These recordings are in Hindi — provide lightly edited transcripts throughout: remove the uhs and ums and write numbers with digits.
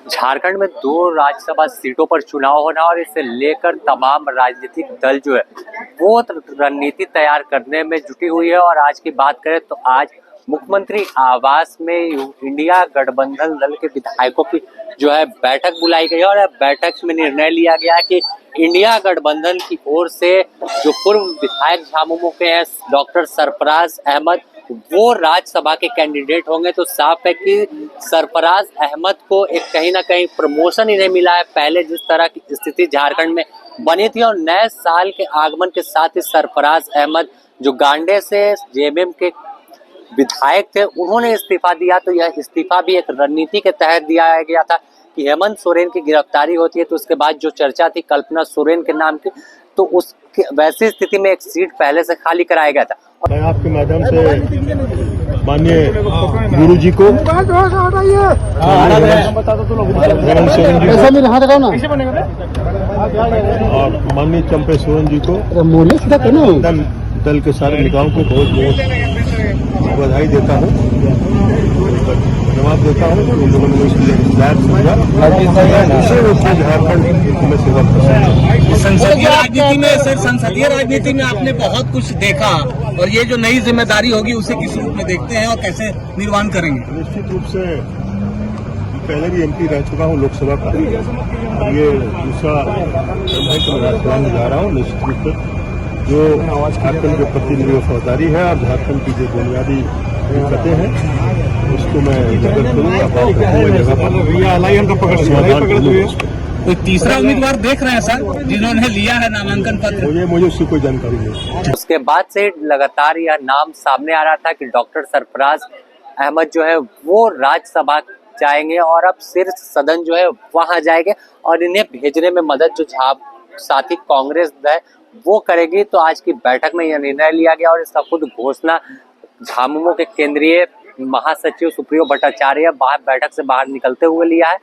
झारखंड में 2 राज्यसभा सीटों पर चुनाव होना और इसे लेकर तमाम राजनीतिक दल जो है वो रणनीति तैयार करने में जुटी हुई है। और आज की बात करें तो आज मुख्यमंत्री आवास में इंडिया गठबंधन दल के विधायकों की जो है बैठक बुलाई गई है और बैठक में निर्णय लिया गया कि इंडिया गठबंधन की ओर से जो पूर्व विधायक झामुमो के हैं डॉक्टर सरफराज अहमद वो राज्यसभा के कैंडिडेट होंगे। तो साफ है कि सरफराज अहमद को एक कहीं ना कहीं प्रमोशन ही नहीं मिला है। पहले जिस तरह की स्थिति झारखंड में बनी थी और नए साल के आगमन के साथ ही सरफराज अहमद जो गांडे से जेएमएम के विधायक थे उन्होंने इस्तीफा दिया। तो यह इस्तीफा भी एक रणनीति के तहत दिया गया था कि हेमंत सोरेन की गिरफ्तारी होती है तो उसके बाद जो चर्चा थी कल्पना सोरेन के नाम की, तो उस वैसी स्थिति में एक सीट पहले से खाली कराया गया था। मैं आपके माध्यम से माननीय गुरु जी को और माननीय चंपे सोरेन जी को दल के सारे नेताओं को बहुत बहुत बधाई देता हूँ, धन्यवाद देता हूँ। उन लोगों ने उसके लिए झारखंड में सेवा कर संसदीय राजनीति में सर, संसदीय राजनीति में आपने बहुत कुछ देखा और ये जो नई जिम्मेदारी होगी उसे किस रूप में देखते हैं और कैसे निर्वहन करेंगे? निश्चित रूप से पहले भी एमपी रह चुका हूँ लोकसभा का, ये दूसरा टर्म है कि मैं राज्यसभा में जा रहा हूँ। निश्चित रूप से जो झारखंड के प्रति मेरी वफादारी है और झारखंड की जो बुनियादी दिक्कतें हैं उसको मैं जगह करूँगा। कोई तीसरा उम्मीदवार देख रहे हैं सर जिन्होंने लिया है नामांकन पत्र? मुझे उसकी कोई जानकारी नहीं। उसके बाद से लगातार यह नाम सामने आ रहा था कि डॉक्टर सरफराज अहमद जो है वो राज्यसभा जाएंगे और अब सिर्फ सदन जो है वहां जाएंगे और इन्हें भेजने में मदद जो साथी कांग्रेस है वो करेगी। तो आज की बैठक में यह निर्णय लिया गया और इसका खुद घोषणा झामुमो के केंद्रीय महासचिव सुप्रियो भट्टाचार्य बैठक से बाहर निकलते हुए लिया है।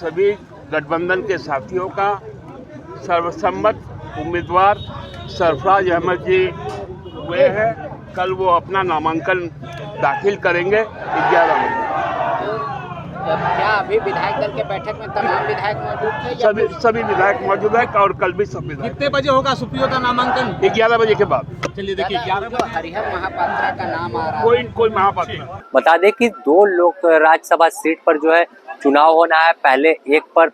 सभी गठबंधन के साथियों का सर्वसम्मत उम्मीदवार सरफराज अहमद जी हुए हैं। कल वो अपना नामांकन दाखिल करेंगे 11 बजे। क्या अभी विधायक दल के बैठक में तमाम विधायक मौजूद थे? सभी विधायक मौजूद है और कल भी सब विधायक। कितने बजे होगा सुप्रियो का नामांकन? 11 बजे के बाद। चलिए देखिए 11 बजे हरिहर महापात्रा का नाम आ रहा है। कोई महापात्र। बता दें कि 2 लोक राज्यसभा सीट पर जो है चुनाव होना है। पहले एक पर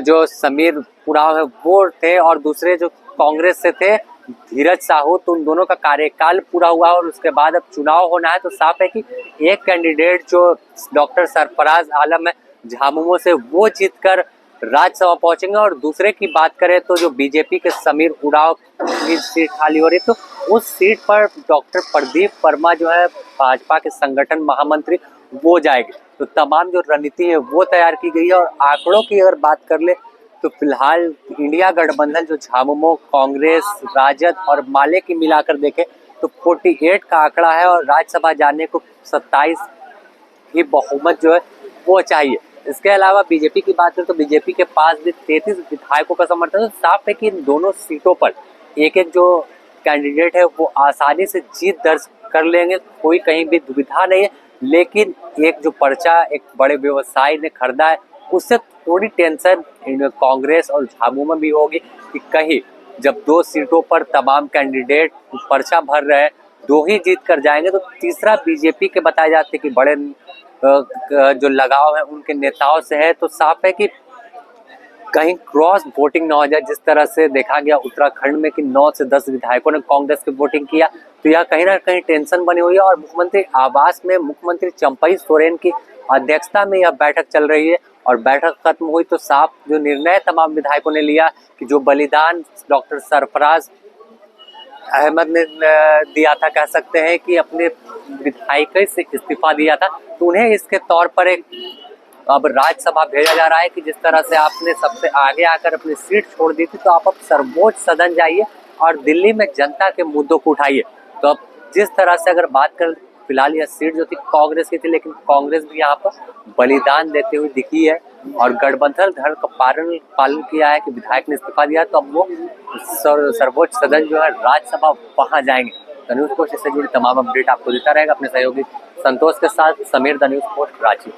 जो समीर उरांव है वो थे और दूसरे जो कांग्रेस से थे धीरज साहू, तो उन दोनों का कार्यकाल पूरा हुआ और उसके बाद अब चुनाव होना है। तो साफ है कि एक कैंडिडेट जो डॉक्टर सरफराज आलम है झामुमो से वो जीतकर राज्यसभा पहुंचेंगे और दूसरे की बात करें तो जो बीजेपी के समीर उरांव की सीट खाली हो रही तो उस सीट पर डॉक्टर प्रदीप वर्मा जो है भाजपा के संगठन महामंत्री वो जाएंगे। तो तमाम जो रणनीति है वो तैयार की गई है और आंकड़ों की अगर बात कर ले तो फिलहाल इंडिया गठबंधन जो झामुमो, कांग्रेस, राजद और माले की मिलाकर देखें तो 48 का आंकड़ा है और राज्यसभा जाने को 27 की बहुमत जो है वो चाहिए। इसके अलावा बीजेपी की बात करें तो बीजेपी के पास भी 33 विधायकों का समर्थन है। तो साफ है कि इन दोनों सीटों पर एक एक जो कैंडिडेट है वो आसानी से जीत दर्ज कर लेंगे, कोई कहीं भी दुविधा नहीं है। लेकिन एक जो पर्चा एक बड़े व्यवसायी ने खरीदा है उससे थोड़ी टेंशन कांग्रेस और झामुमो भी होगी कि कहीं जब 2 सीटों पर तमाम कैंडिडेट पर्चा भर रहे हैं 2 ही जीत कर जाएंगे तो तीसरा बीजेपी के बताए जाते कि बड़े जो लगाव है उनके नेताओं से है। तो साफ है कि कहीं क्रॉस वोटिंग ना हो जाए। जिस तरह से देखा गया उत्तराखंड में कि 9 से 10 विधायकों ने कांग्रेस की वोटिंग किया तो यह कहीं ना कहीं टेंशन बनी हुई है। और मुख्यमंत्री आवास में मुख्यमंत्री चंपई सोरेन की अध्यक्षता में यह बैठक चल रही है और बैठक खत्म हुई तो साफ जो निर्णय तमाम विधायकों ने लिया कि जो बलिदान डॉक्टर सरफराज अहमद ने दिया था, कह सकते हैं कि अपने विधायक से इस्तीफा दिया था, तो उन्हें इसके तौर पर एक अब राज्यसभा भेजा जा रहा है कि जिस तरह से आपने सबसे आगे आकर अपनी सीट छोड़ दी थी तो आप अब सर्वोच्च सदन जाइए और दिल्ली में जनता के मुद्दों को उठाइए। तो अब जिस तरह से अगर बात कर फिलहाल यह सीट जो थी कांग्रेस की थी लेकिन कांग्रेस भी यहाँ पर बलिदान देते हुए दिखी है और गठबंधन धर्म का पालन किया है कि विधायक ने इस्तीफा दिया तो अब वो सर्वोच्च सदन जो है राज्यसभा वहां जाएंगे। द न्यूज़ पोस्ट से जुड़ी तमाम अपडेट आपको देता रहेगा। अपने सहयोगी संतोष के साथ Sameer, the news post, Ranchi.